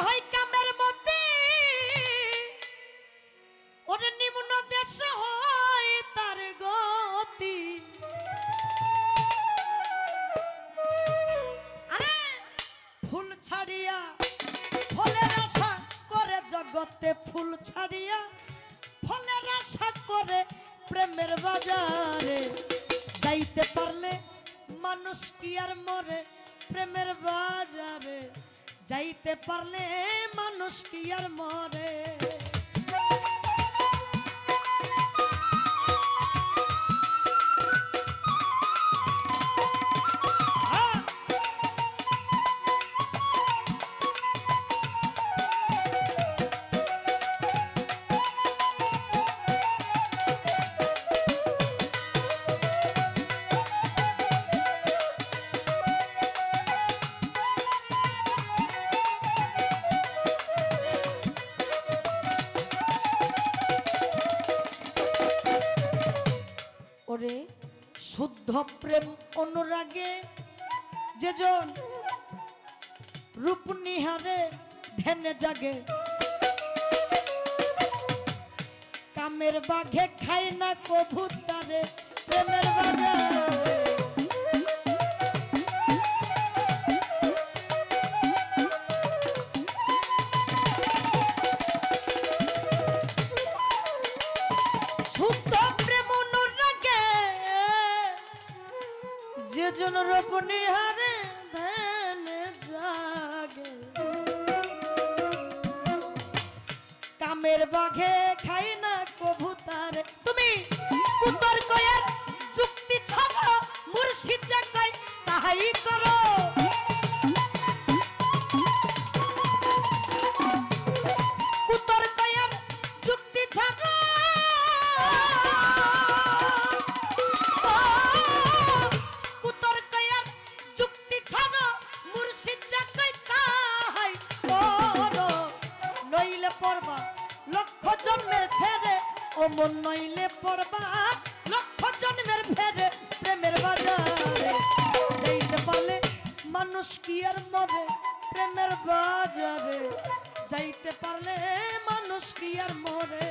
হয় কামের মধ্যে ওরে নিম্ন দেশ হয় তার গতি আরে ফুল ছাড়িয়া ফলের আশা করে জগতে ফুল ছাড়িয়া ফলের আশা করে প্রেমের বাজারে যাইতে পারলে মানুষ কি আর মরে প্রেমের বাজারে যাইতে পারলে মানুষ কি আর মরে ওরে শুদ্ধ প্রেম অনুরাগে যেজন রূপ নিহারে ধ্যানে জাগে কামের বাঘে খায় না কবুতরে প্রেমের বাজারে শুদ্ধ প্রেম অনুরাগে যেজন রূপ নিহারে ধ্যানে জাগে কামের বাঘে খাই না কবুতরে তুমি উত্তর কয়ার যুক্তি ছাড়া মুর্শিদ যা কয় তাহাই করো উত্তর কয়ার যুক্তি ছাড়া উত্তর কয়ার যুক্তি ছাড়া মুর্শিদ যা কয় তাহাই করো নইলে পড়বা লক্ষ জন্মের ফেরে ও মন নইলে পড়বা লক্ষ জন্মের ফেরে প্রেমের বাজারে যাইতে পারলে মানুষ কি আর মরে প্রেমের বাজারে যাইতে পারলে মানুষ কি আর মরে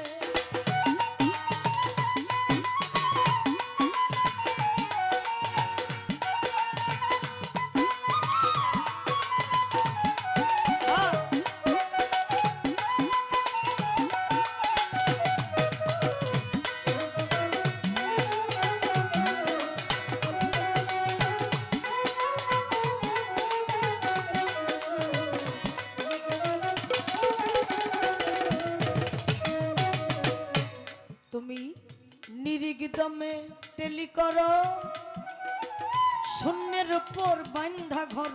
তুমি নিরিগ দমে টেলি করো শূন্যের উপর বান্ধা ঘর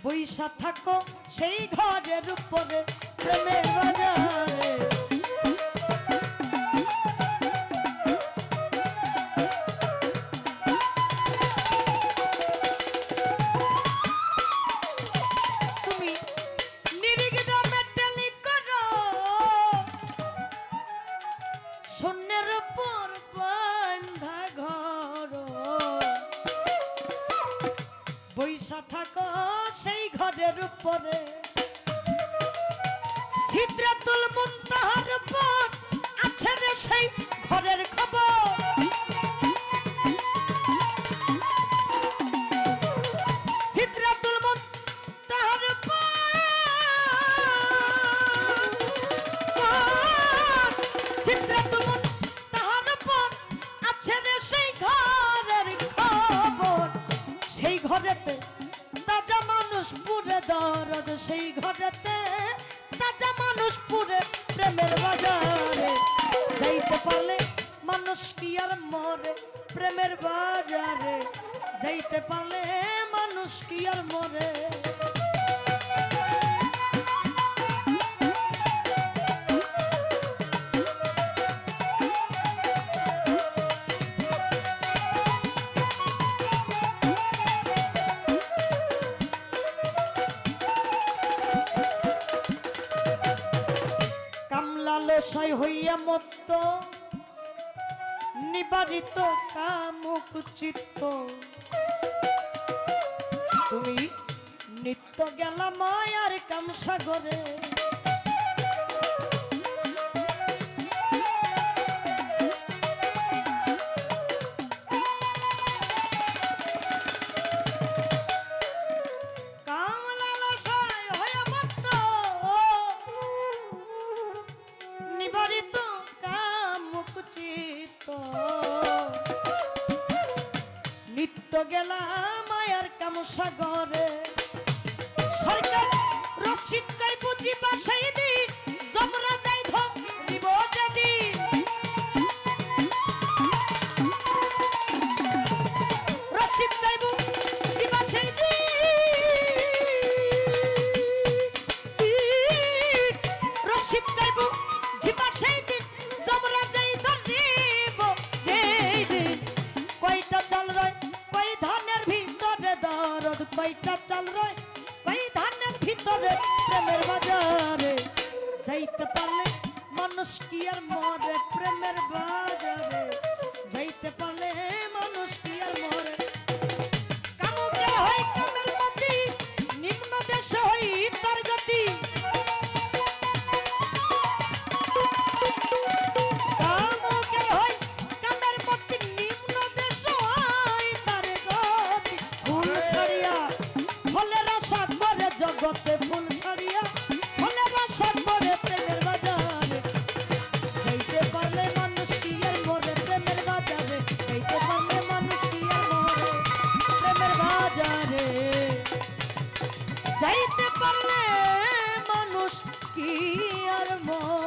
বৈশা থাকো সেই ঘরের উপরে প্রেমের বাজারে তুমি নিরিগ দমে টেলি করো শূন্যের উপর বান্ধা ঘর বৈশা থাকো সেই ঘরের উপরে সিদরাতুল মুনতাহার উপর আছে রে সেই ঘরের খবর সিদরাতুল মুনতাহার সিদরাতুল মুনতাহার উপর আছে রে সেই ঘরের খবর সেই ঘরেতে তাজা মানুষ পুরে দরদ সেই ঘরেতে তাজা মানুষ পুরে প্রেমের বাজারে যাইতে পারলে মানুষ কি আর মরে প্রেমের বাজারে যাইতে পারলে মানুষ কি আর মরে লালসায় হইয়া মত্ত নিবারিত কামুক চিত্ত তুমি নিত্য গেলাম মায়ার কামসাগরে নিবারিত কামুকচিত নিত্য গেলাম মায়ার কামসাগরে সরকার রশিদ কই বুঝিবা সেই দিন জমরা যাই ধরিব যেদিন রশিদ কই বুঝিবা সেই দিন রশিদ কই বুঝিবা সেই দিন জমরা যাই ধরিব যেই দিন কয়টা চাল রয় কই ধানের ভিতরে দরদ কয়টা চাল রয় কই ধানের ভিতরে প্রেমের বাজারে যাইতে পারলে মানুষ কি আর মরে প্রেমের বাজারে যাইতে পারলে মানুষ কি আর মরে কামুকের হয় কামের মতি নিম্ন দেশ হই তার গতি কামুকের হয় কামের মতি নিম্ন দেশ হই তার গতি ফুল ছাড়িয়া ফলের আশা করে জগতে ফুল ছাড়িয়া ফলের আশা করে প্রেমের বাজারে যাইতে পারলে মানুষ কি আর মরে প্রেমের বাজারে যাইতে পারলে মানুষ কি আর মরে প্রেমের বাজারে যাইতে পারলে মানুষ কি আর মরে